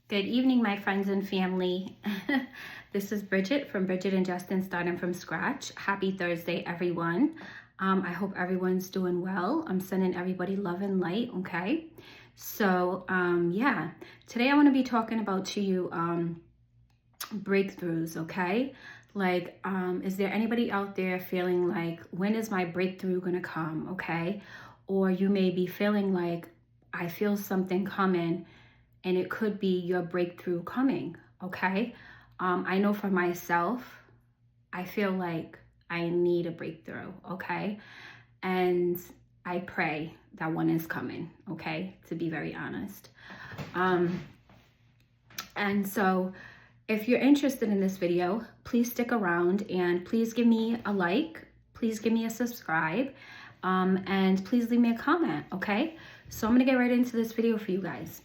Good evening, my friends and family. This is Bridget from Bridget and Justin Starting From Scratch. Happy Thursday, everyone. I hope everyone's doing well. I'm sending everybody love and light, okay? So, yeah, today I want to be talking about to you breakthroughs, okay? Like, is there anybody out there feeling like, when is my breakthrough going to come, okay? Or you may be feeling like, I feel something coming, and it could be your breakthrough coming, okay? I know for myself, I feel like I need a breakthrough, okay? And I pray that one is coming, okay? To be very honest. And so if you're interested in this video, please stick around and please give me a like, please give me a subscribe, and please leave me a comment, okay? So I'm gonna get right into this video for you guys.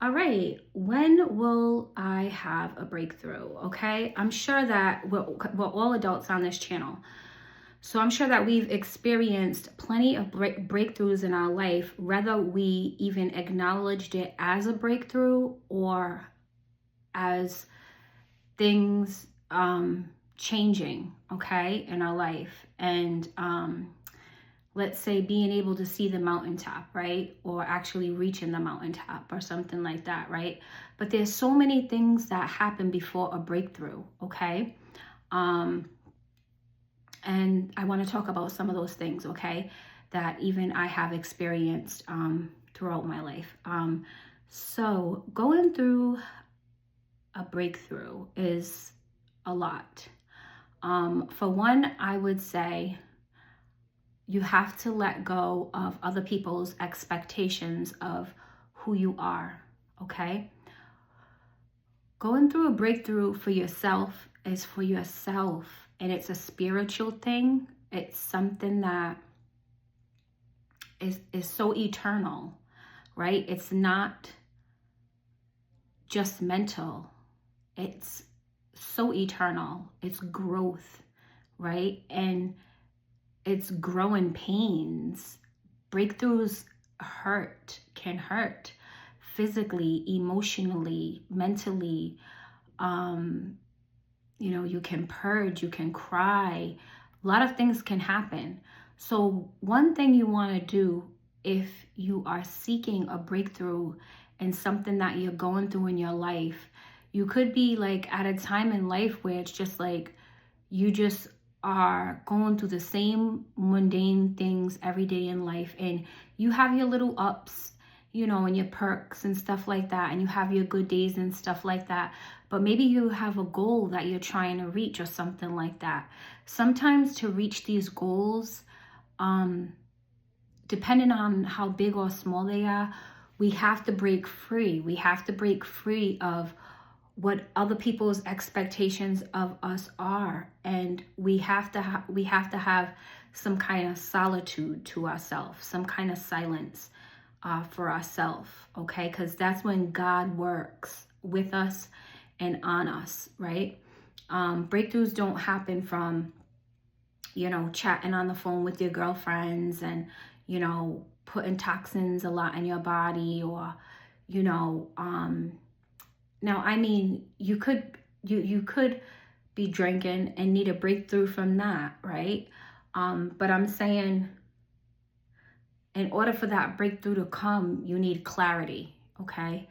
All right, when will I have a breakthrough? Okay, I'm sure that we're all adults on this channel. So I'm sure that we've experienced plenty of breakthroughs in our life, whether we even acknowledged it as a breakthrough or as things changing, okay, in our life. And let's say being able to see the mountaintop, right? Or actually reaching the mountaintop or something like that, right? But there's so many things that happen before a breakthrough, okay? And I want to talk about some of those things, okay? That even I have experienced throughout my life. So going through a breakthrough is a lot. For one, I would say, you have to let go of other people's expectations of who you are, okay? Going through a breakthrough for yourself is for yourself, and it's a spiritual thing. It's something that is so eternal, right? It's not just mental. It's so eternal. It's growth, right? And it's growing pains. Breakthroughs can hurt physically, emotionally, mentally. You can purge, you can cry. A lot of things can happen. So one thing you want to do if you are seeking a breakthrough in something that you're going through in your life, you could be like at a time in life where it's just like you just are going through the same mundane things every day in life, and you have your little ups, and your perks and stuff like that, and you have your good days and stuff like that, but maybe you have a goal that you're trying to reach or something like that. Sometimes to reach these goals, depending on how big or small they are, we have to break free. We have to break free of what other people's expectations of us are, and we have to have some kind of solitude to ourselves, some kind of silence for ourselves, okay? Because that's when God works with us and on us, right? Breakthroughs don't happen from chatting on the phone with your girlfriends and putting toxins a lot in your body, or now, I mean, you could be drinking and need a breakthrough from that, right? But I'm saying, in order for that breakthrough to come, you need clarity, okay?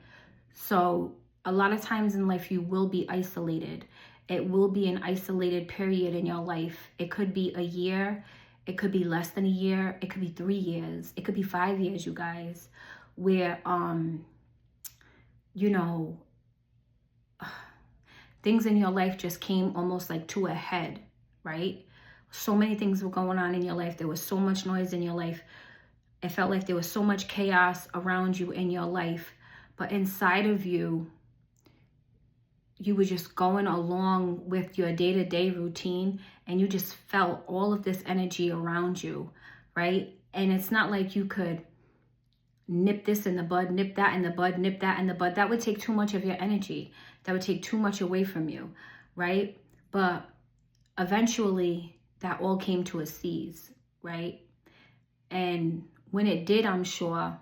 So a lot of times in life, you will be isolated. It will be an isolated period in your life. It could be a year. It could be less than a year. It could be 3 years. It could be 5 years, you guys, where, things in your life just came almost like to a head, right? So many things were going on in your life. There was so much noise in your life. It felt like there was so much chaos around you in your life. But inside of you, you were just going along with your day-to-day routine, and you just felt all of this energy around you, right? And it's not like you could nip this in the bud, nip that in the bud, nip that in the bud. That would take too much of your energy. That would take too much away from you, right? But eventually that all came to a cease, right? And when it did, I'm sure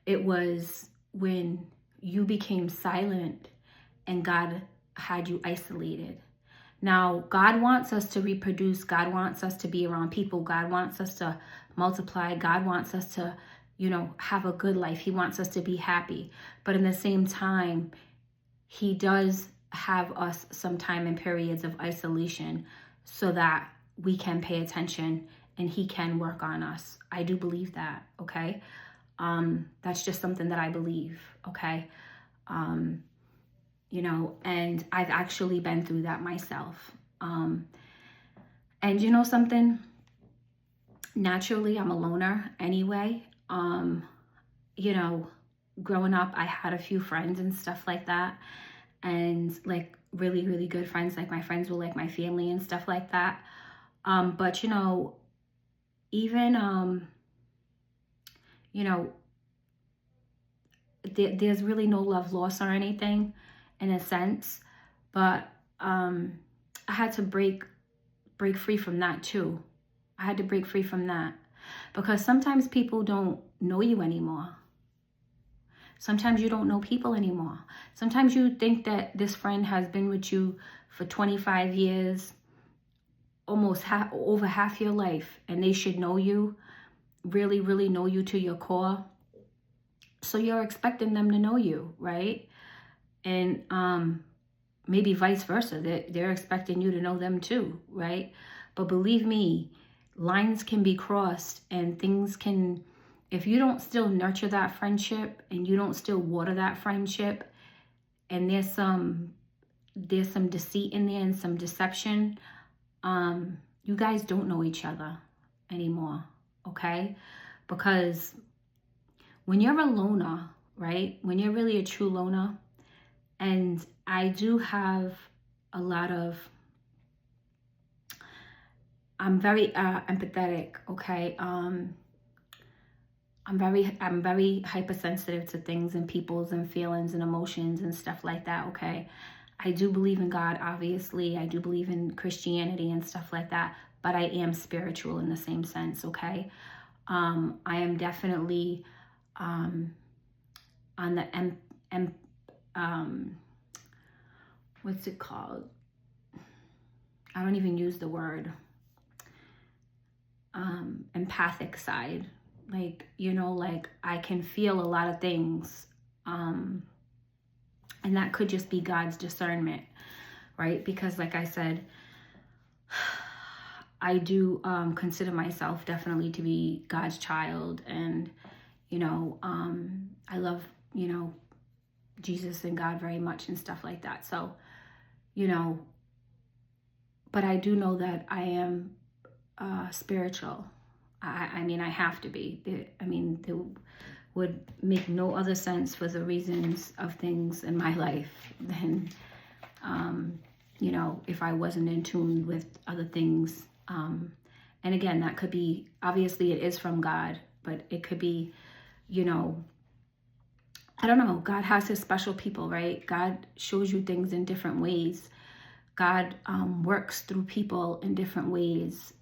it was when you became silent and God had you isolated. Now, God wants us to reproduce. God wants us to be around people. God wants us to multiply. God wants us to, have a good life. He wants us to be happy. But in the same time, he does have us sometime in periods of isolation so that we can pay attention and he can work on us. I do believe that, okay? That's just something that I believe, okay? And I've actually been through that myself. And you know something? Naturally, I'm a loner anyway. Growing up, I had a few friends and stuff like that. And like really, really good friends. Like my friends were like my family and stuff like that. But even, there's really no love lost or anything in a sense. But I had to break free from that too. I had to break free from that because sometimes people don't know you anymore. Sometimes you don't know people anymore. Sometimes you think that this friend has been with you for 25 years, almost over half your life, and they should know you, really, really know you to your core. So you're expecting them to know you, right? And maybe vice versa. They're expecting you to know them too, right? But believe me, lines can be crossed and things can, if you don't still nurture that friendship and you don't still water that friendship, and there's some deceit in there and some deception, you guys don't know each other anymore, okay? Because when you're a loner, right? When you're really a true loner, and I do have a lot of, I'm very empathetic, okay? I'm very hypersensitive to things and people's and feelings and emotions and stuff like that, okay? I do believe in God, obviously. I do believe in Christianity and stuff like that, but I am spiritual in the same sense, okay? I am definitely on the what's it called? I don't even use the word empathic side. Like, like I can feel a lot of things. And that could just be God's discernment, right? Because like I said, I do consider myself definitely to be God's child. And, I love, Jesus and God very much and stuff like that. So, but I do know that I am spiritual. I mean, I have to be. There would make no other sense for the reasons of things in my life than, if I wasn't in tune with other things. And again, that could be, obviously it is from God, but it could be, I don't know. God has his special people, right? God shows you things in different ways. God works through people in different ways,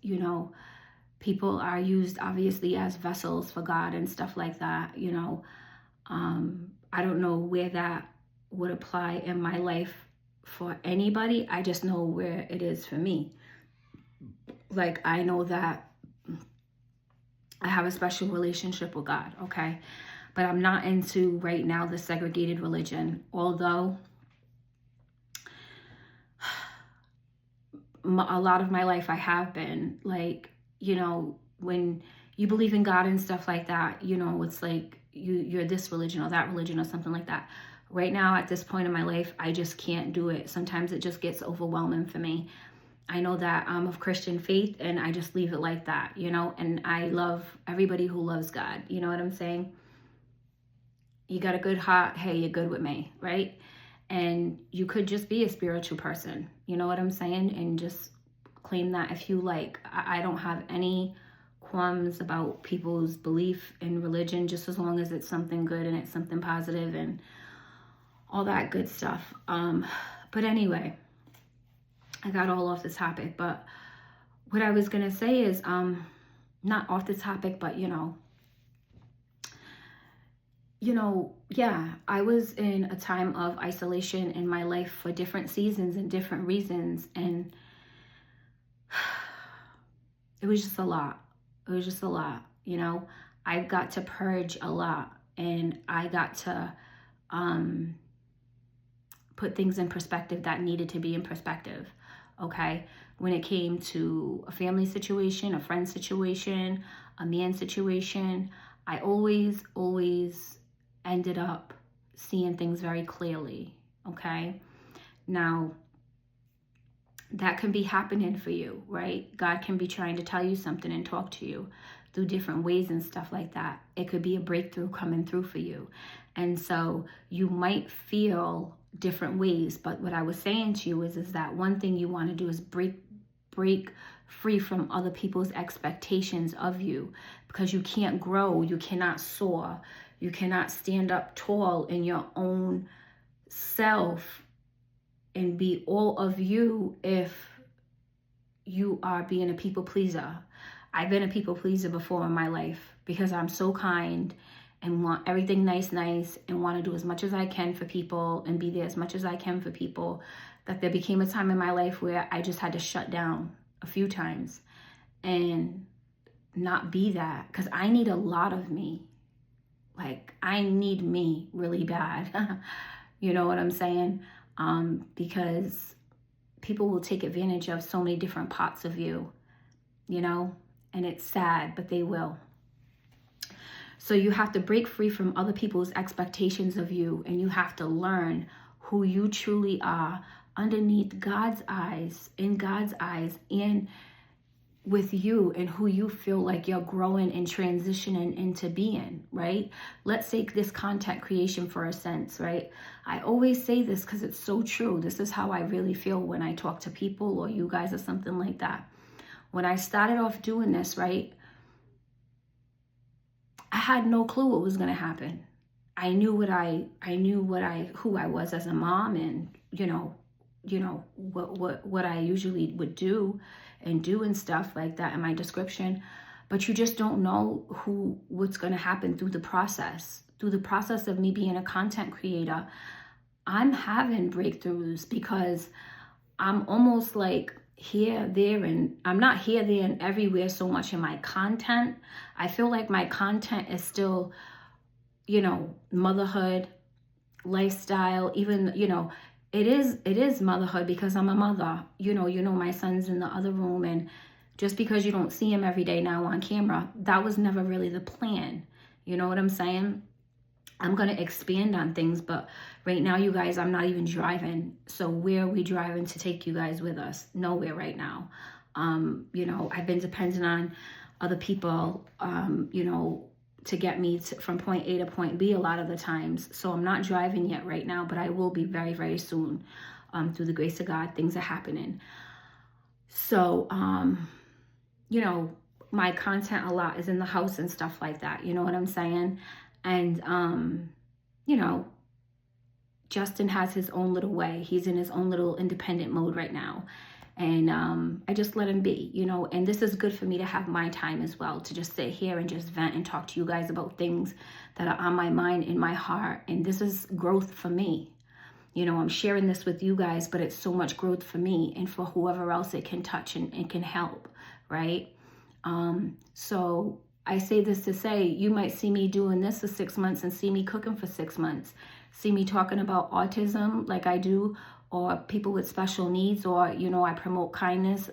People are used obviously as vessels for God and stuff like that, I don't know where that would apply in my life for anybody. I just know where it is for me. Like, I know that I have a special relationship with God, okay? But I'm not into right now the segregated religion, although a lot of my life I have been, like, when you believe in God and stuff like that, it's like you're this religion or that religion or something like that. Right now, at this point in my life, I just can't do it. Sometimes it just gets overwhelming for me. I know that I'm of Christian faith and I just leave it like that, and I love everybody who loves God. You know what I'm saying? You got a good heart. Hey, you're good with me, right? And you could just be a spiritual person. You know what I'm saying? And just claim that if you like. I don't have any qualms about people's belief in religion, just as long as it's something good and it's something positive and all that good stuff. But anyway, I got all off the topic. But what I was gonna say is, not off the topic, but yeah, I was in a time of isolation in my life for different seasons and different reasons. And it was just a lot. It was just a lot, I got to purge a lot, and I got to put things in perspective that needed to be in perspective. Okay. When it came to a family situation, a friend situation, a man situation, I always ended up seeing things very clearly. Okay. Now, that can be happening for you, right? God can be trying to tell you something and talk to you through different ways and stuff like that. It could be a breakthrough coming through for you. And so you might feel different ways. But what I was saying to you is that one thing you want to do is break free from other people's expectations of you, because you can't grow, you cannot soar, you cannot stand up tall in your own self and be all of you if you are being a people pleaser. I've been a people pleaser before in my life because I'm so kind and want everything nice and want to do as much as I can for people and be there as much as I can for people, that there became a time in my life where I just had to shut down a few times and not be that, because I need a lot of me. Like, I need me really bad. You know what I'm saying? Because people will take advantage of so many different parts of you, and it's sad, but they will. So you have to break free from other people's expectations of you, and you have to learn who you truly are underneath God's eyes, in God's eyes, and with you, and who you feel like you're growing and transitioning into being, right? Let's take this content creation for a sense, right? I always say this because it's so true. This is how I really feel when I talk to people or you guys or something like that. When I started off doing this, right, I had no clue what was going to happen. I knew who I was as a mom, and what I usually would do and stuff like that in my description. But you just don't know what's going to happen through the process of me being a content creator. I'm having breakthroughs because I'm almost like here, there, and I'm not here, there, and everywhere so much in my content. I feel like my content is still, motherhood, lifestyle, even, it is motherhood because I'm a mother. My son's in the other room, and just because you don't see him every day now on camera, that was never really the plan. You know what I'm saying? I'm going to expand on things, but right now, you guys, I'm not even driving. So where are we driving to take you guys with us? Nowhere right now. I've been dependent on other people, to get me from point A to point B a lot of the times. So I'm not driving yet right now, but I will be very, very soon. Through the grace of God, things are happening. So, my content a lot is in the house and stuff like that. You know what I'm saying? And, Justin has his own little way. He's in his own little independent mode right now. And I just let him be, and this is good for me to have my time as well, to just sit here and just vent and talk to you guys about things that are on my mind, in my heart. And this is growth for me. I'm sharing this with you guys, but it's so much growth for me and for whoever else it can touch and can help, right? So I say this to say, you might see me doing this for 6 months and see me cooking for 6 months. See me talking about autism like I do, or people with special needs, or, I promote kindness,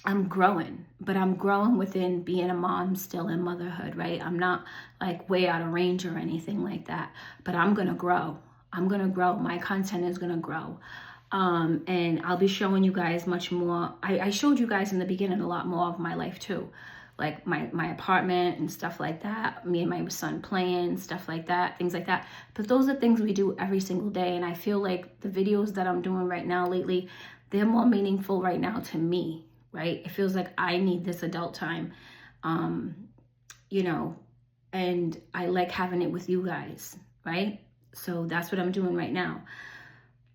I'm growing, but I'm growing within being a mom still in motherhood, right? I'm not like way out of range or anything like that, but I'm going to grow. My content is going to grow. And I'll be showing you guys much more. I showed you guys in the beginning a lot more of my life too, like my apartment and stuff like that, me and my son playing, stuff like that, things like that. But those are things we do every single day. And I feel like the videos that I'm doing right now lately, they're more meaningful right now to me, right? It feels like I need this adult time, and I like having it with you guys, right? So that's what I'm doing right now.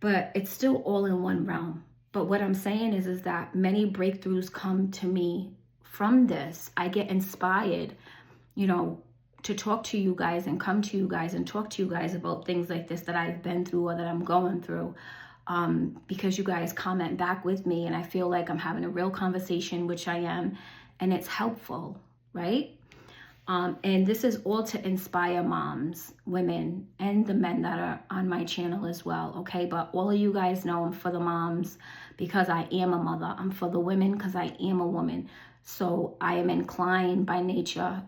But it's still all in one realm. But what I'm saying is that many breakthroughs come to me from this. I get inspired, to talk to you guys and come to you guys and talk to you guys about things like this that I've been through or that I'm going through, because you guys comment back with me and I feel like I'm having a real conversation, which I am, and it's helpful, right? And this is all to inspire moms, women, and the men that are on my channel as well, okay? But all of you guys know I'm for the moms because I am a mother. I'm for the women because I am a woman. So I am inclined by nature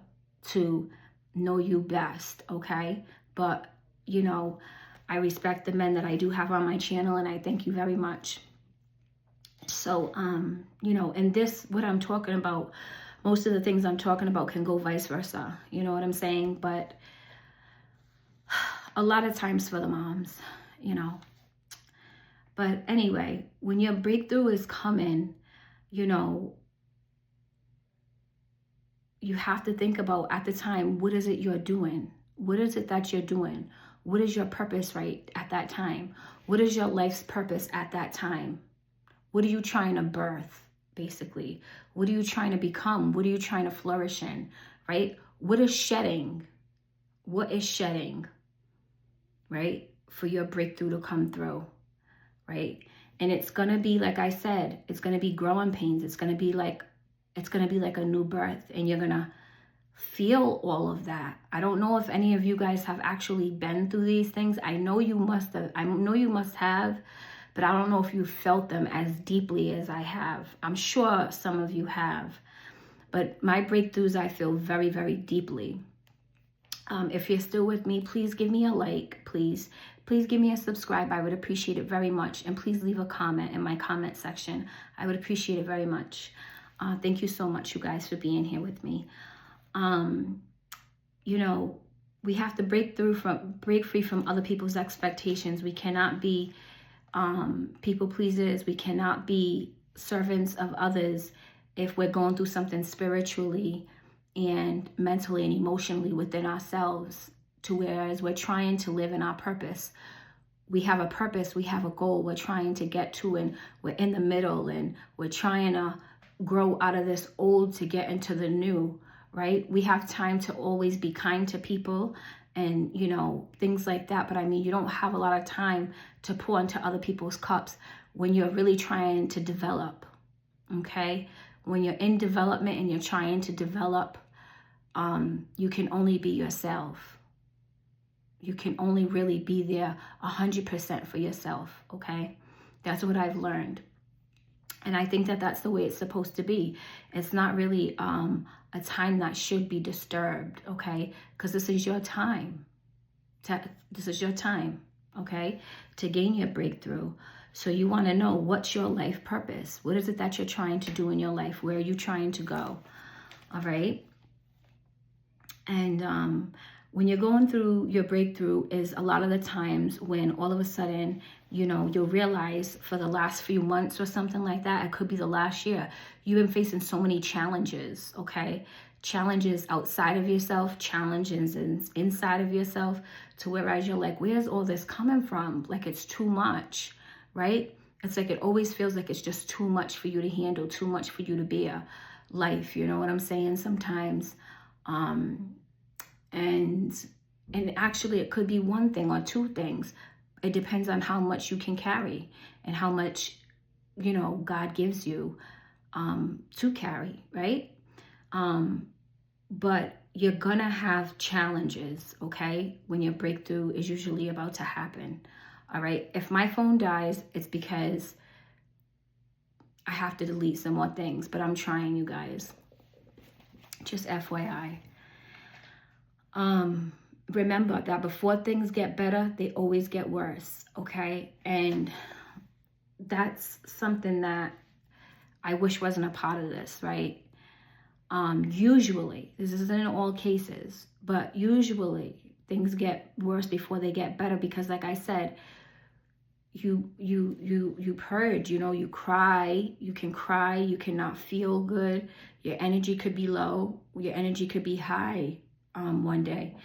to know you best, okay? But, you know, I respect the men that I do have on my channel, and I thank you very much. So, you know, and this, what I'm talking about, most of the things I'm talking about can go vice versa. You know what I'm saying? But a lot of times for the moms, you know. But anyway, when your breakthrough is coming, you know, you have to think about at the time, what is it you're doing? What is it that you're doing? What is your purpose right at that time? What is your life's purpose at that time? What are you trying to birth, basically? What are you trying to become? What are you trying to flourish in, right? What is shedding? What is shedding, right? For your breakthrough to come through, right? And it's going to be, like I said, it's going to be growing pains. It's going to be like a new birth, and you're going to feel all of that. I don't know if any of you guys have actually been through these things. I know you must have, but I don't know if you felt them as deeply as I have. I'm sure some of you have, but my breakthroughs, I feel very, very deeply. If you're still with me, please give me a like, please give me a subscribe. I would appreciate it very much. And please leave a comment in my comment section. I would appreciate it very much. Thank you so much, you guys, for being here with me. You know, we have to break free from other people's expectations. We cannot be people pleasers. We cannot be servants of others if we're going through something spiritually and mentally and emotionally within ourselves, to whereas we're trying to live in our purpose. We have a purpose, we have a goal we're trying to get to, and we're in the middle, and we're trying to grow out of this old to get into the new, right? We have time to always be kind to people and, you know, things like that. But I mean, you don't have a lot of time to pour into other people's cups when you're really trying to develop, okay? When you're in development and you're trying to develop, you can only be yourself. You can only really be there 100% for yourself, okay? That's what I've learned. And I think that that's the way it's supposed to be. It's not really a time that should be disturbed, okay? Because this is your time. This is your time, okay? To gain your breakthrough. So you want to know, what's your life purpose? What is it that you're trying to do in your life? Where are you trying to go? All right? And when you're going through your breakthrough is a lot of the times when all of a sudden, you know, you'll realize for the last few months or something like that, it could be the last year, you've been facing so many challenges, okay? Challenges outside of yourself, challenges inside of yourself, to whereas you're like, where's all this coming from? Like, it's too much, right? It's like, it always feels like it's just too much for you to handle, too much for you to bear. Life, you know what I'm saying? Sometimes, and actually it could be one thing or two things. It depends on how much you can carry and how much, you know, God gives you to carry, right? But you're gonna have challenges, okay? When your breakthrough is usually about to happen, all right? If my phone dies, it's because I have to delete some more things, but I'm trying, you guys. Just FYI. Remember that before things get better, they always get worse, okay? And that's something that I wish wasn't a part of this, right? Usually, this isn't in all cases, but usually things get worse before they get better, because like I said, you purge, you know, you cry, you cannot feel good. Your energy could be low, your energy could be high one day.